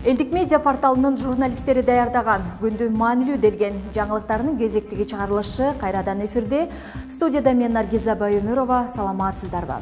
Элдик медиа порталынын журналисттери даярдаган күндүн маанилүү делген жаңылыктарынын кезектеги чыгарылышы кайрадан эфирде. Студияда мен Наргиза Байөмөрова. Саламатсыздарбы?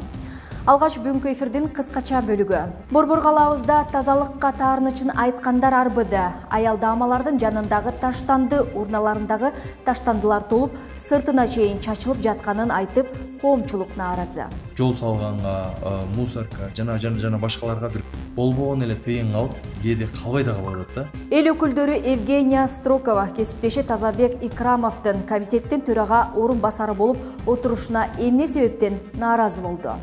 Алгач бүгүнкү эфирдин кыскача бөлүгү. Борбор калабызда тазалыкка таарынычын айткандар арбыды. Аял дамалардын жанындагы таштанды урналарындагы таштандылар толуп, сыртына чейин чачылып жатканын айтып, коомчулук нааразы. Жол салганга, мусорка, жана башкаларга бир болбогон эле тыйын алып, кээде калбай да калат да. Эл өкүлдөрү Евгения Строкова кесиптеши Тазабек Икрамовдун комитеттин төрага орун басары болуп отурушуна эмне себептен нааразы болду?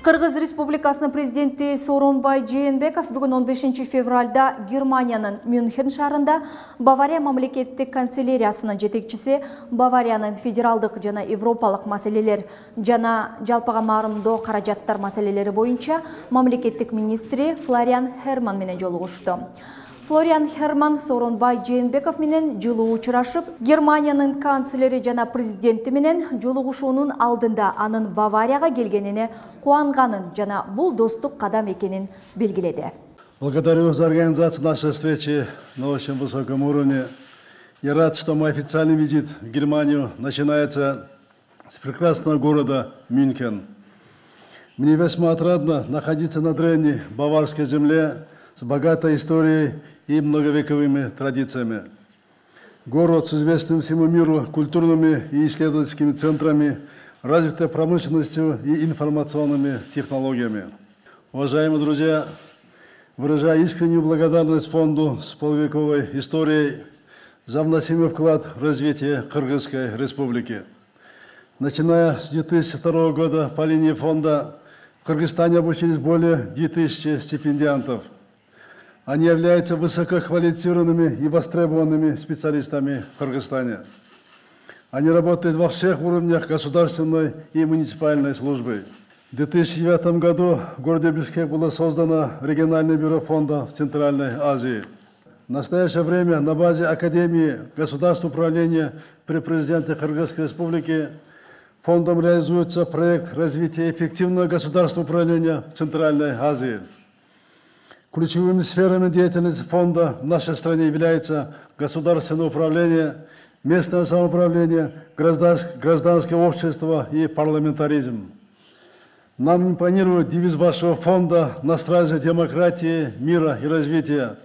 Кыргыз Республикасынын президенти Сооронбай Жээнбеков бүгүн 15 февралда Германиянын Мюнхен шаарында Бавария мамлекеттик канцеляриясынын жетекчиси, Бавариянын федералдык жана европалык маселелер жана жалпыга маарымдоо каражаттар маселелери боюнча мамлекеттик министри Флориан Херман менен жолугушту. Флориан Херман Сооронбай Жээнбеков менен жылуу учурашып, Германиянын канцлери жана президенти менен жолугушуунун алдында анын Баварияга келгенине кубанганын жана бул достук кадам экенин белгиледи. Благодарю за организацию нашей встречи на очень высоком уровне. Я рад, что мой официальный визит в Германию начинается с прекрасного города Мюнхен. Мне весьма отрадно находиться на древней баварской земле с богатой историей и многовековыми традициями. Город с известными всему миру культурными и исследовательскими центрами, развитой промышленностью и информационными технологиями. Уважаемые друзья, выражаю искреннюю благодарность фонду с полувековой историей за вносимый вклад в развитие Кыргызской республики. Начиная с 2002 года по линии фонда в Кыргызстане обучились более 2000 стипендиантов. Они являются высококвалифицированными и востребованными специалистами в Кыргызстане. Они работают во всех уровнях государственной и муниципальной службы. В 2009 году в городе Бишкек было создано региональное бюро фонда в Центральной Азии. В настоящее время на базе Академии государственного управления при президенте Кыргызской республики фондом реализуется проект развития эффективного государственного управления в Центральной Азии. Ключевыми сферами деятельности фонда в нашей стране являются государственное управление, местное самоуправление, гражданское общество и парламентаризм. Нам импонирует девиз вашего фонда «На страже демократии, мира и развития»,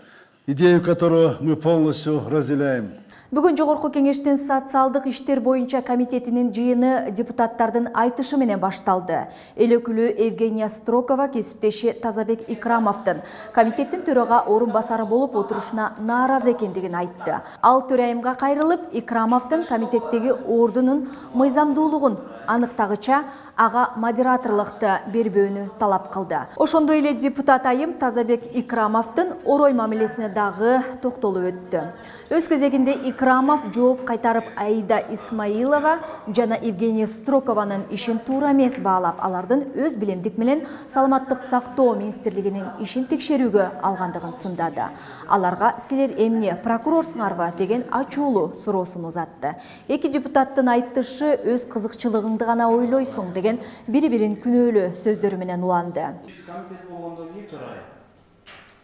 идею которого мы полностью разделяем. Бүгүн Жогорку кеңештин социалдык иштер боюнча комитетинин жыйыны депутаттардын айтышы менен башталды. Эл өкүлү Евгения Строкова кесиптеши Тазабек Икрамовдун комитеттин төрага орун басары болуп отурушуна нааразы экендигин айтты. Ал төрайымга кайрылып, Икрамовдун комитеттеги ордунун мыйзамдуулугун аныктагыча ага модераторлукты бербөөнү талап кылды. Ошондой эле депутат айым Тазабек Икрамовдун орой мамилесине дагы токтолуп өттү. Өз кезегинде Икрамов жооп кайтарып Аида Исмаилова жана Евгения Строкованын ишин туура эмес баалап, алардын өз билемдик менен саламаттык сактоо министрлигинин ишин текшерүүгө алгандыгын сындады. Аларга силер эмне прокурорсуңарбы деген ачуулуу суроосун узатты. Эки депутаттын айтышы өз кызыкчылыгыңды гана ойлойсуң деген бири-бирин күнөөлүү сөздөрү менен уланды. Биз комитет болгондон кийин төрайым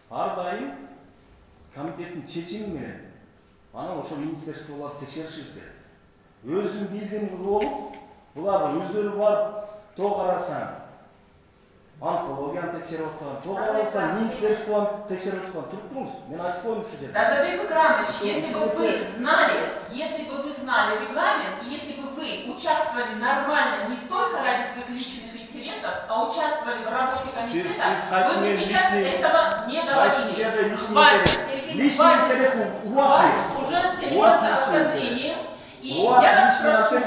ар дайым комитеттин чечими менен анан ошо министрликтер текшеришибиз керек. Өзүн билген болуп, булар өздөрү барып тоо карасаң, онкологияны текшерип аткан, тоо карасаң, министрликтер текшерип аткан. Туруптуңуз, мен айтып коем ушул жерде. Тазабек Икрамович, если бы вы знали регламент, если бы вы участвовали нормально не только ради своих личных интересов, а участвовали в работе комитета, вы бы сейчас этого не говорили. Хватит уже заниматься оскорблением. И я вас прошу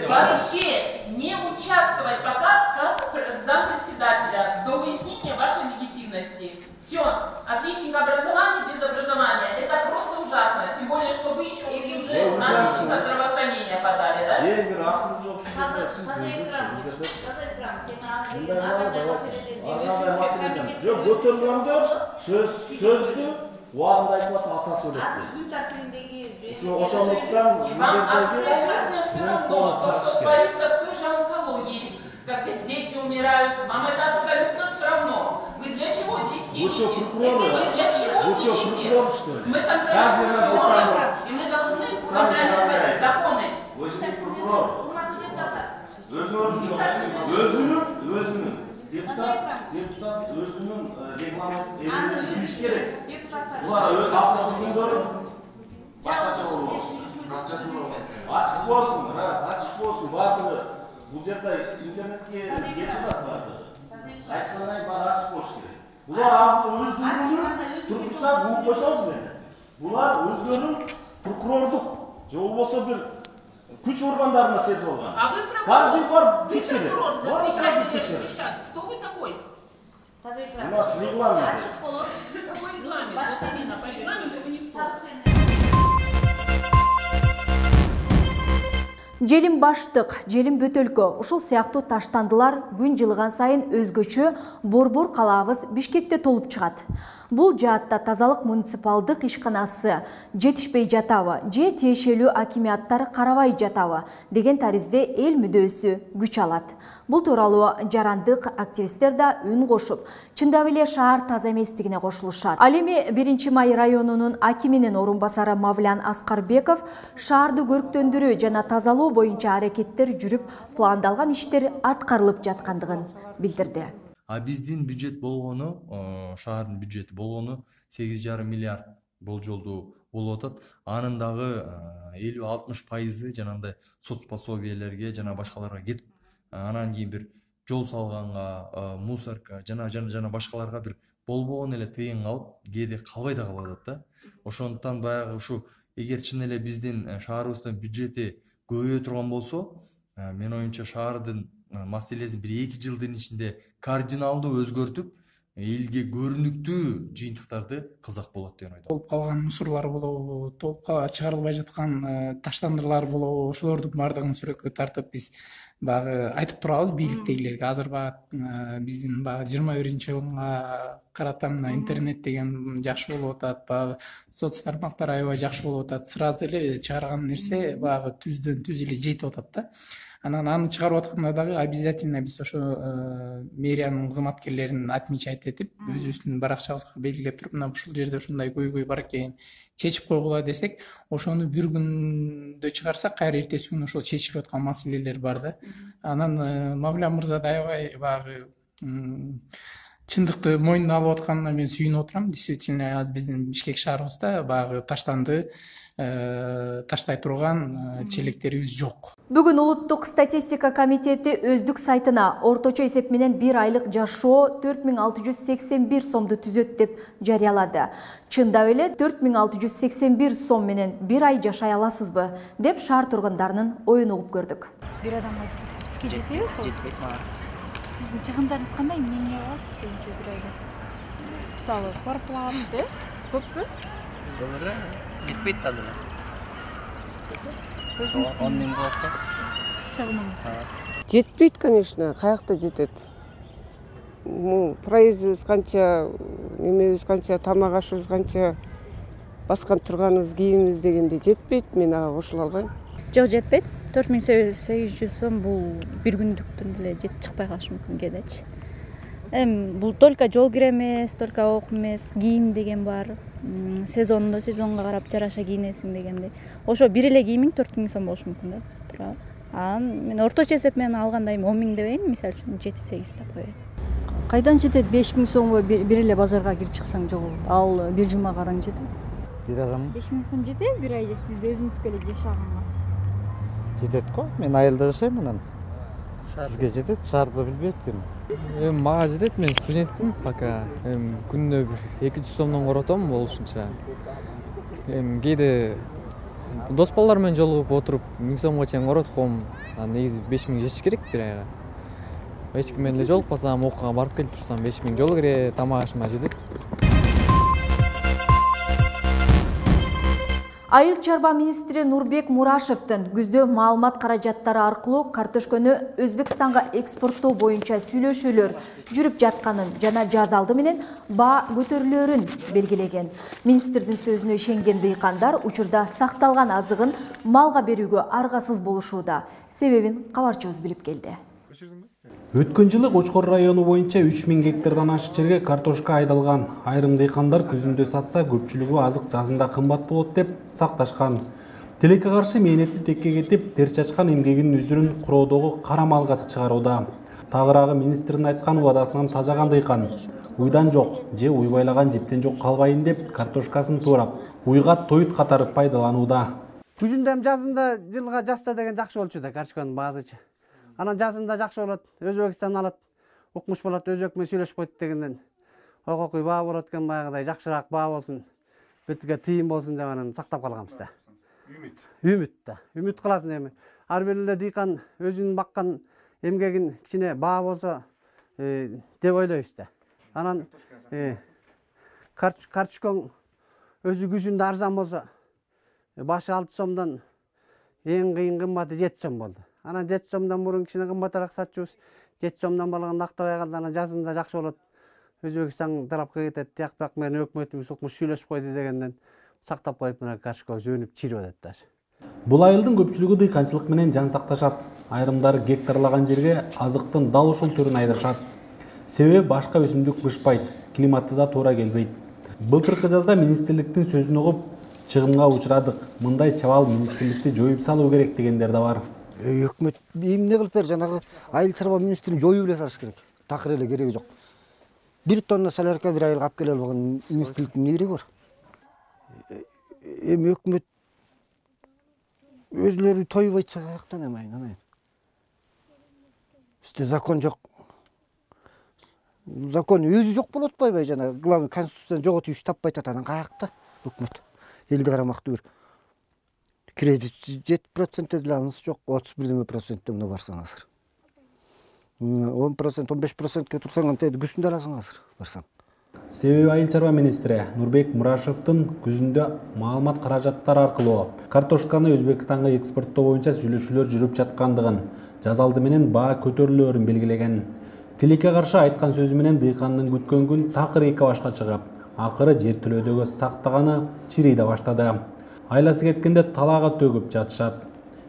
вообще не участвовать пока как зампредседателя до выяснения вашей легитимности. Все, отличник образования без образования, это просто ужасно. Тем более, что вы еще и уже отличника здравоохранения подали, да? Уағында айтмасын, атасы өлетті. Ошондуктан вам абсолютно все равно, то, что творится в той же онкологии. умирают, вам это абсолютно все равно. Вы для чего здесь сидите? прокуроры? Вы для чего Вы что, сидите? прокурор, что ли? Мы Каждый контролируем раз орган, и мы должны контролировать законы. Вы же не прокурор. Өзінің депутат өзінің регламент біліш керек. Бұлар өз автомобилдері басқаша болсын. Açık болсын, açık болсын. Барлығы бұл жерде интернетке депутат бар. Айтқанай бар açık болсын керек. Бұлар өздерінің тұрғысынан бұл қойсаңыз мені. Бұлар өздерінің прокурордық, же болса бір күч органдарына сезіп алған. А вы Каждый прокурор, бар вы тексереді. прокурор, Бар запрещать каждый или тексереді. разрешать? Кто вы такой? У нас регламент. Какой регламент? Вот именно, по регламенту вы никто. Желим баштык, желим бөтөлкө, ушул сыяктуу таштандылар күн жылыган сайын өзгөчө борбор калаабыз Бишкекте толуп чыгат. Бул жаатта тазалык муниципалдык ишканасы жетишпей жатабы, же тиешелүү акимияттар карабай жатабы деген таризде эл мүдөөсү күч алат. Бул тууралуу жарандык активисттер да үн кошуп, чындап эле шаар таза эместигине кошулушат. Ал эми 1-Май районунун акиминин орун басары Мавлян Аскарбеков шаарды көрктөндүрүү жана тазалоо боюнча аракеттер жүрүп, пландалган иштер аткарылып жаткандыгын билдирди. А биздин бюджет болгону, шаардын бюджети болгону 8,5 миллиард болжолду болуп атат. Анын дагы 50-60% жанагындай соц пособиелерге жана башкаларга кетип, анан кийин бир жол салганга, мусорка жана башкаларга бир болбогон эле тыйын калып, кээде калбай да калып атат да. Ошондуктан баягы ушу эгер чын эле биздин шаарыбыздын бюджети көбөйө турган болсо, мен оюмча шаардын маселесин 1-2 жылдын ичинде кардиналдуу өзгөртүп, элге көрүнүктүү жыйынтыктарды кылсак болот деген ойдомун. Толуп калган мусорлор болобу, толуп чыгарылбай жаткан таштандырлар болобу, ошолордун баардыгын сүрөткө тартып биз баягы айтып турабыз бийликтегилерге. Азыр баягы биздин баягы 21-жылга каратам интернет деген жакшы болуп атат, баягы соц тармактар аябай жакшы болуп атат. Сразу эле чыгарган нерсе баягы түздөн түз эле жетип атат да. Анан аны чыгарып атканда дагы обязательно биз ошо мэриянын кызматкерлерин отмечать этип, өзүбүздүн баракчабызга белгилеп туруп, мына ушул жерде ушундай көйгөй бар экен, чечип койгула десек, ошону бир күндө чыгарсак, кайра эртеси күнү ошол чечилип аткан маселелер бар да. Анан Мавлян мырза да аябай баягы чындыкты мойнуна алып атканына мен сүйүнүп отурам. Действительно, азыр биздин Бишкек шаарыбызда баягы таштанды таштай турган челектерибиз жок. Бүгүн Улуттук статистика комитети өздүк сайтына орточо эсеп менен 1 айлык жашоо 4681 сомду түзөт деп жарыялады. Чындап эле 4681 сом менен 1 ай жашай аласызбы деп шаар тургундарынын оюн угуп көрдүк. Бир адамга бизге жетеби сол? Жетпейт мага. Сиздин чыгымдарыңыз кандай? Эмне аласыз бир айда? Мисалы, квартпланды көппү? Добро. Жетпейт да деле. 10 миң болот да. Чыгымыңыз? Жетпейт, конечно, каякта жетет. Проездибиз канча, эмебиз канча, тамак ашыбыз канча, баскан турганыбыз, кийимибиз дегенде жетпейт, мен ага кошула албайм. Жок, жетпейт. 4800 сом бул бир күндүктөн деле жетип чыкпай калышы мүмкүн кээдечи. Бул только жол кире эмес, только ок эмес, кийим деген бар. Сезонга карап жараша кийинесиң дегенде. Ошо бир эле кийимиң 4000 сом болушу мүмкүн да. Туурабы? Мен орточо эсеп менен алганда 10 миң дебейин, мисалы үчүн 7-8 деп коеюн. Кайдан жетет 5000 сомго бир эле базарга кирип чыксаң жогу? Ал бир жума караң жетет. Бир адам 5000 сом жетеби бир айда сиз өзүңүзгө эле жашаганга? жетет го. Мен айылда жашайм анан. Бизге жетет, шаарды билбейт ким. Мага жетет, мен студентмин пока. Күнүнө 200 сомдон коротом болушунча. Кээде дос балдар менен жолугуп отуруп 1000 сомго чейин коротком. Негизи 5000 жетиш керек бир айга. Эч ким менен эле жолукпасам, окууга барып келип турсам 5000 жол кире, тамак ашыма жетет. Айыл чарба министри Нурбек Мурашевдин күздө маалымат каражаттары аркылуу картошкөнү Өзбекстанга экспорттоо боюнча сүйлөшүүлөр жүрүп жатканын жана жазалды менен баа көтөрүлөрүн белгилеген. Министрдин сөзүнө ишенген дыйкандар учурда сакталган азыгын малга берүүгө аргасыз болушууда. Себебин кабарчыбыз билип келди. Өткөн жылы Кочкор району боюнча 3000 гектардан ашык жерге картошка айдалган. Айрым дыйкандар күзүндө сатса, көпчүлүгү азык жазында кымбат болот деп сакташкан. Тилекке каршы мээнетти текке кетип, тер чачкан эмгегинин үзүрүн куроодогу кара малга чыгарууда. Тагыраагы министрдин айткан убадасынан тажаган дыйкан. Уйдан жок же уйбайлаган жептен жок калбайын деп картошкасын туурап, уйга тоют катары пайдаланууда. Күзүндө жазында жылга жаста деген жакшы болчу да картошканын баазычы. Анан жазында жакшы болот, Өзбекстан алат, укмуш болот, өзбек менен сүйлөшүп койт дегенден. Окуй баа болот экен баягыдай, жакшыраак баа болсун, бетиге тыйын болсун деп анан сактап калганбыз да. Үмүт да. Үмүт кыласың эми. Ар бир эле дыйкан өзүнүн баккан эмгегин кичине баа болсо деп ойлойбуз да. Анан картошкаң өзү күзүндө арзан болсо, башы 6 сомдон эң кыйын кымбаты 7 сом болду. Анан 7 сомдон мурун кичине кымбатыраак сатчубуз. 7 сомдон болгондо актабай калды. Анан жазында жакшы болот. Өзбекстан тарапка кетет. Тияк бак менен өкмөтүбүз укмуш сүйлөшүп койду дегенден сактап коюп мына картошкабыз өнүп чирip атат даже. Бул айылдын көпчүлүгү дыйканчылык менен жан сакташат. Айрымдары гектарлаган жерге азыктын дал ушул түрүн айдырышат. Себеби башка өсүмдүк бышпайт, климаты да туура келбейт. Былтыркы жазда министрликтин сөзүн угуп чыгымга учурадык. Мындай чабал министрликти жоюп салуу керек дегендер да бар. Өкмөт эмне кылып бер, жанагы айыл чарба министрин жоюп эле салыш керек. Такыр эле кереги жок. 1 тонна солярка бир айылга алып келе албаган министрликтин эмне кереги бар? Эми өкмөт өзлөрү тоюп айтса каяктан эми Бизде закон жок. Закон өзү жок болуп атпайбы, жана главный конституцияны жоготуп таппай атат, анан каякта өкмөт. Элди карамакты бир. Кредит 7% деле алынысы жок, 31% мына барсаң азыр. 10%, 15%ке турсаң антайды күзүндө аласың азыр барсаң. Себеби айыл чарба министри Нурбек Мурашевдин күзүндө маалымат каражаттар аркылуу картошканы Өзбекстанга экспорттоо боюнча сүйлөшүүлөр жүрүп жаткандыгын, жазалды менен баа көтөрүлөөрүн белгилеген. Тилекке каршы айткан сөзү менен дыйкандын күткөн күн такыр 2 башка чыгып, акыры жер төлөөдөгү сактаганы чирей да баштады. Айласы кеткенде талаага төгүп жатышат.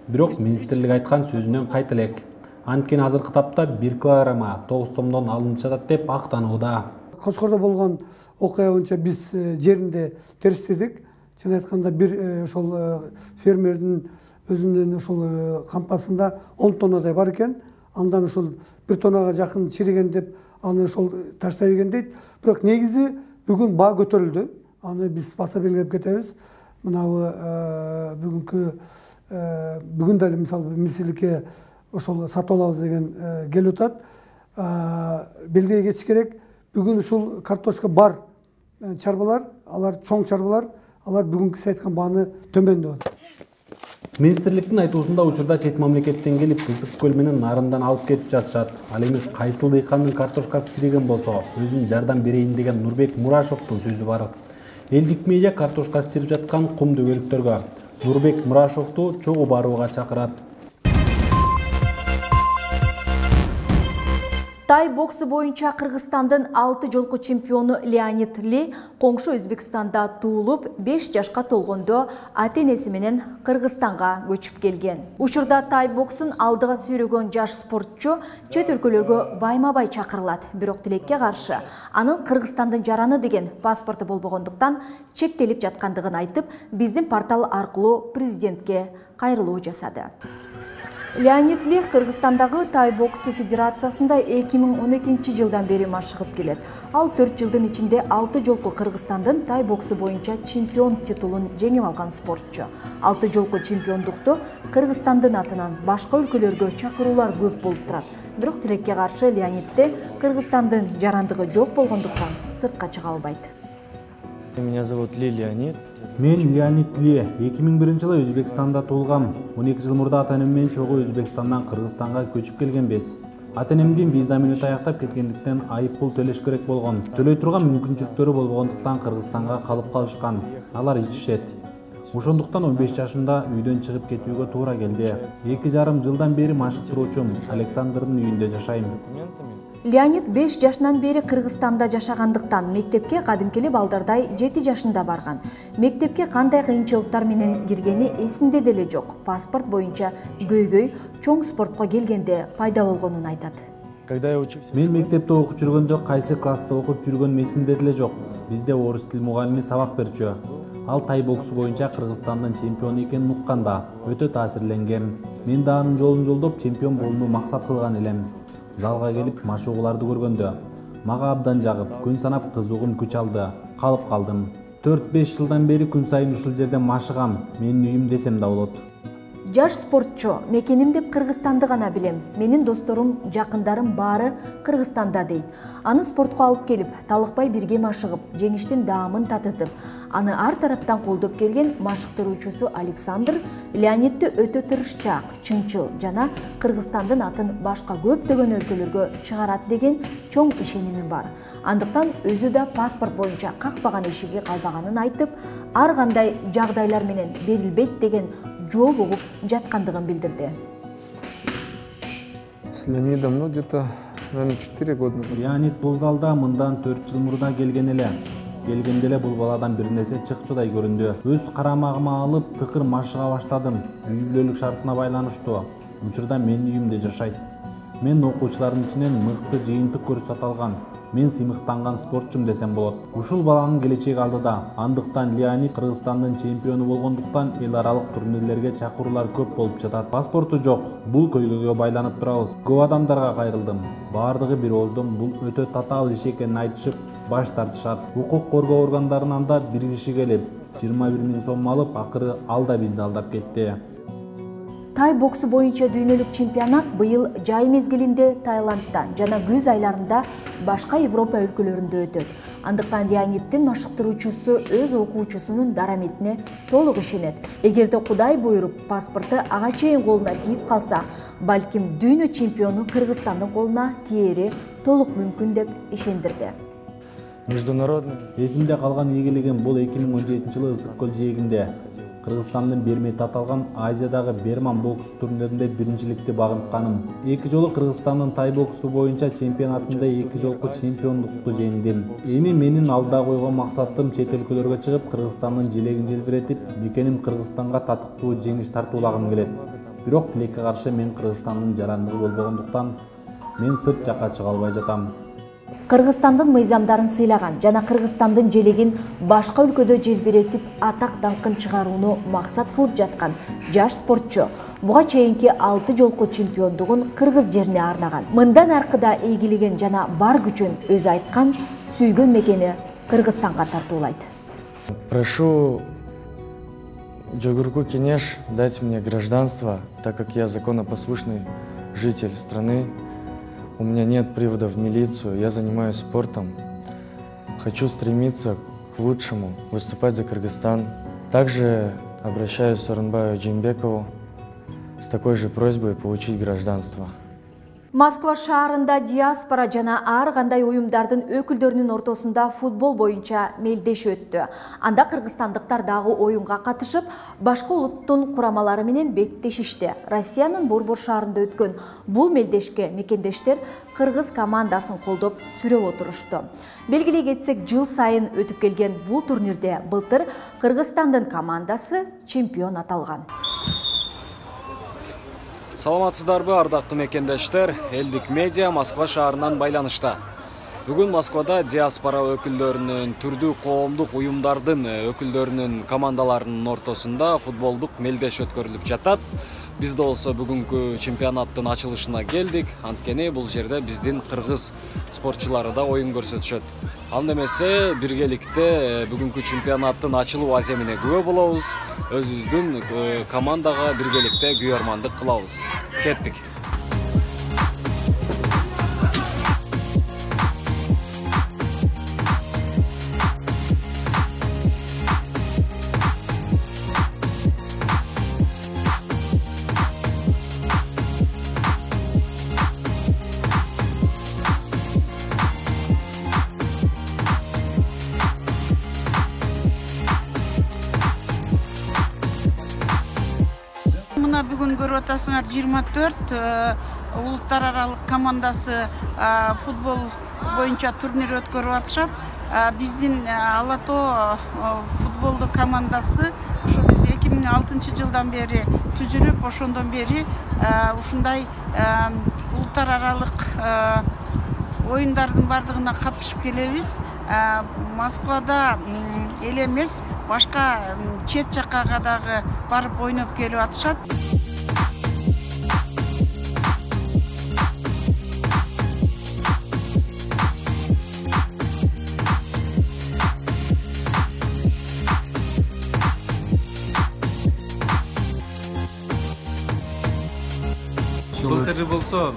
Бирок министрлик айткан сөзүнөн кайт элек. Анткени азыркы тапта 1 килограмма 9 сомдон алынып жатат деп актанууда. Кочкордо болгон окуя боюнча биз жеринде териштирдик. Чын айтканда бир ошол фермердин өзүнүн ошол кампасында 10 тоннадай бар экен. Андан ошол 1 тоннага жакын чириген деп аны ошол таштай берген дейт. Бирок негизи бүгүн баа көтөрүлдү. Аны биз баса белгилеп кетебиз. Мынабы бүгүн дали мисалы министрликке ошол сатып алабыз деген келип атат. Белгиге кетиш керек. Бүгүн ушул картошка бар чарбалар, алар чоң чарбалар, алар бүгүнкү сиз айткан бааны төмөндөт. Министрликтин айтуусунда учурда чет мамлекеттен келип Кызык көл менен нарындан алып кетип жатышат. Ал эми кайсыл дыйкандын картошкасы чириген болсо, өзүм жардам берейин деген Нурбек Мурашевдин сөзү бар. Элдик медиа картошкасы чирип жаткан кум дөбөлүктөргө Нурбек Мурашевду чогуу барууга чакырат. Тай боксу боюнча Кыргызстандын 6 жолку чемпиону Леонид Ли коңшу Өзбекстанда туулуп, 5 жашка толгондо ата-энеси менен Кыргызстанга көчүп келген. Учурда тай боксун алдыга сүйрөгөн жаш спортчу чет өлкөлөргө байма-бай чакырылат. Бирок тилекке каршы анын Кыргызстандын жараны деген паспорту болбогондуктан чектелип жаткандыгын айтып, биздин портал аркылуу президентке кайрылуу жасады. Леонид Ли Кыргызстандагы тай боксу федерациясында 2012 жылдан бери машыгып келет. Ал 4 жылдын ичинде 6 жолку Кыргызстандын тай боксу боюнча чемпион титулун жеңип алган спортчу. 6 жолку чемпиондукту Кыргызстандын атынан башка өлкөлөргө чакыруулар көп болуп турат. Бирок тилекке каршы Леонидде Кыргызстандын жарандыгы жок болгондуктан сыртка чыга албайт. Меня зовут Ли Леонид. Мен Леонид Ли. 2001 жылы Өзбекстанда туулгам. 12 жыл мурда ата-энем менен чогуу Өзбекстандан Кыргызстанга көчүп келгенбиз. Ата-энемдин виза менен аяктап кеткендиктен айып пул төлөш керек болгон. Төлөй турган мүмкүнчүлүктөрү болбогондуктан Кыргызстанга калып калышкан. Алар ичишет. Ошондуктан 15 жашымда үйдөн чыгып кетүүгө туура келди. 2,5 жылдан бери машыктыруучум Александрдын үйүндө жашайм. Леонид 5 жашынан бери Кыргызстанда жашагандыктан мектепке кадимкили балдардай 7 жашында барган. Мектепке кандай кыйынчылыктар менен киргени эсинде деле жок. Паспорт боюнча көйгөй чоң спортко келгенде пайда болгонун айтат. Когда я учился... Мен мектепте окуп жүргөндө кайсы класста окуп жүргөнүм эсимде деле жок. Бизде орус тил мугалими сабак берчү. Ал тай боксу боюнча Кыргызстандын чемпиону экенин укканда өтө таасирленгем. Мен да анын жолун жолдоп чемпион болууну максат кылган элем. Залга келип машыгууларды көргөндө мага абдан жагып, күн санап кызыгуум күч алды. Калып калдым. 4-5 жылдан бери күн сайын ушул жерде машыгам. Менин үйүм десем да болот. Жаш спортчу, мекеним деп Кыргызстанды гана билем. Менин досторум, жакындарым баары Кыргызстанда дейт. Аны спортко алып келип, талыкпай бирге машыгып, жеңиштин даамын татытып, аны ар тараптан колдоп келген машыктыруучусу Александр Леонидти өтө тырышчаак, чынчыл жана Кыргызстандын атын башка көптөгөн өлкөлөргө чыгарат деген чоң ишенимим бар. Андыктан өзү да паспорт боюнча какпаган ишиги калбаганын айтып, ар кандай жагдайлар менен берилбейт деген жол угуп жаткандыгын билдирди. С Леонидом, где-то, наверное, 4 года назад. Леонид бул залда мындан 4 жыл мурда келген эле. Келгенде эле бул баладан бир нерсе чыкчудай көрүндү. Өз карамагыма алып, тыкыр машыга баштадым. Үй бүлөлүк шартына байланыштуу. Учурда менин үйүмдө жашайт. Мен окуучулардын ичинен мыкты жыйынтык көрсөтө алган. Мен сыймыктанган спортчум десем болот. Ушул баланын келечеги алдыда. Андыктан Леонид Кыргызстандын чемпиону болгондуктан эл аралык турнирлерге чакыруулар көп болуп жатат. Паспорту жок. Бул көйгөйгө байланып турабыз. Көп адамдарга кайрылдым. Баардыгы бир ооздон бул өтө татаал иш экенин айтышып, баш тартышат. Укук коргоо органдарынан да бир киши келип, 21 000 сом алып, акыры ал да бизди алдап кетти. Тай боксу боюнча дүйнөлүк чемпионат быйыл жай мезгилинде Таиландда жана күз айларында башка Европа өлкөлөрүндө өтөт. Андыктан Леонидтин машыктыруучусу өз окуучусунун дараметине толук ишенет. Эгерде Кудай буйруп, паспорту ага чейин колуна тийип калса, балким дүйнө чемпиону Кыргызстандын колуна тиери толук мүмкүн деп ишендирди. Международный. Эсимде калган ийгилигим бул 2017 жылы Ысык көл жээгинде Кыргызстандын Бермет аталган Азиядагы Берман бокс турниринде биринчиликти багынтканым. 2 жолу Кыргызстандын тай боксу боюнча чемпионатында 2 жолку чемпиондукту жеңдим. Эми менин алда койгон максатым чет өлкөлөргө чыгып, Кыргызстандын желегин желбиретип, мекеним Кыргызстанга татыктуу жеңиш тартуулагым келет. Бирок тилекке каршы мен Кыргызстандын жарандыгы болбогондуктан мен сырт жакка чыга албай жатам. Кыргызстандын мыйзамдарын сыйлаган жана Кыргызстандын желегин башка өлкөдө желбиретип атак даңкын чыгарууну максат кылып жаткан жаш спортчу буга чейинки 6 жолку чемпиондугун кыргыз жерине арнаган. Мындан аркыда ийгилигин жана бар күчүн өзү айткан сүйгөн мекени Кыргызстанга тартуулайт. Прошу Джогурку Кенеш дать мне гражданство, так как я законопослушный житель страны. У меня нет привода в милицию, я занимаюсь спортом. Хочу стремиться к лучшему, выступать за Кыргызстан. Также обращаюсь к Сооронбаю Жээнбекову с такой же просьбой получить гражданство. Москва шаарында диаспора жана ар кандай уюмдардын өкүлдөрүнүн ортосунда футбол боюнча мелдеш өттү. Анда кыргызстандыктар дагы оюнга катышып, башка улуттун курамалары менен беттешишти. Россиянын Борбор шаарында өткөн бул мелдешке мекендештер кыргыз командасын колдоп сүрөп отурушту. Белгилей кетсек, жыл сайын өтүп келген бул турнирде былтыр Кыргызстандын командасы чемпион аталган. Саламатсыздарбы, ардактуу мекендештер, элдик медиа Москва шаарынан байланышта. Бүгүн Москвада диаспора өкүлдөрүнүн, түрдүү коомдук уюмдардын өкүлдөрүнүн командаларынын ортосунда футболдук мелдеш өткөрүлүп жатат. Биз да болсо бүгүнкү чемпионаттын ачылышына келдик. Анткени бул жерде биздин кыргыз спортчулары да оюн көрсөтүшөт. Анда эмесе биргеликте бүгүнкү чемпионаттын ачылуу аземине күбө болобуз. Өзүбүздүн командага биргеликте күйөрмандык кылабыз. Кеттик. Бүгүн көрүп атасыңар 24 улуттар аралык командасы футбол боюнча турнир өткөрүп атышат. Биздин Ала Тоо футболдук командасы ушу биз 2006 жылдан бери түзүлүп, ошондон бери ушундай улуттар аралык оюндардын бардыгына катышып келебиз. Москвада эле эмес, башка чет жакка дагы барып ойноп келип атышат. Былтыр болсо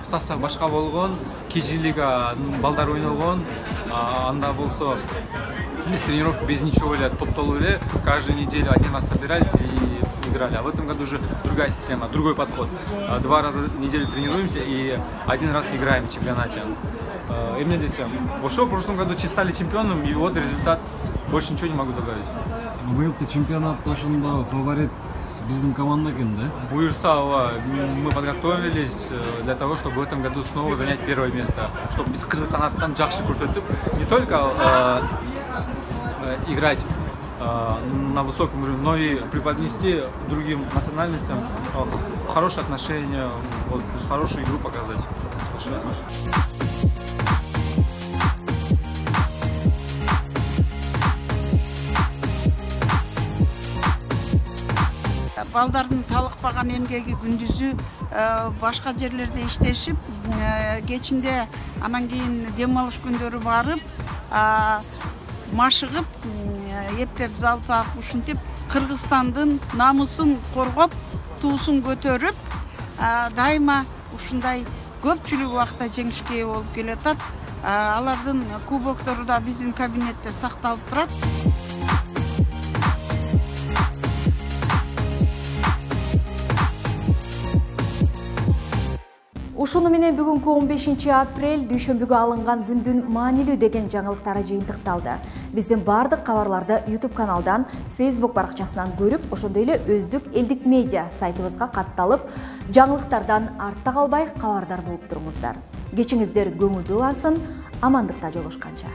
состав башка болгон, KG лига балдар ойногон, анда болсо без тренировки, без ничего эле топтолуп эле каждую неделю один раз собирались и играли. А в этом году уже другая система, другой подход. 2 раза в неделю тренируемся и 1 раз играем в чемпионате. Эмне десем, ошо в прошлом году стали чемпионом, и вот результат. Больше ничего не могу добавить. Быйылкы чемпионатта ошондо фаворит биздин команда экен, да? Буюрса, мы подготовились для того, чтобы в этом году снова занять 1-е место. Чтобы без Кыргызстандан жакшы көрсөтүп, не только играть на высоком уровне, но и преподнести другим национальностям хорошее отношение, хорошую игру показать. Балдардын талыкпаган эмгеги күндүзү башка жерлерде иштешип, кечинде анан кийин дем алыш күндөрү барып, машыгып, эптеп зал таап, ушинтип Кыргызстандын намысын коргоп, туусун көтөрүп, дайыма ушундай көпчүлүк убакта жеңишке ээ болуп келатат. Алардын кубоктору да биздин кабинетте сакталып турат. Ушуну менен бүгүнкү 15 апрель дүйшөмбүгө алынган күндүн маанилүү деген жаңылыктары жыйынтыкталды. Биздин бардык кабарларды YouTube каналдан, Facebook баракчасынан көрүп, ошондой эле өздүк элдик медиа сайтыбызга катталып, жаңылыктардан артта калбай кабардар болуп туруңуздар. Кечиңиздер көңүлдүү алсын, амандыкта жолушканча.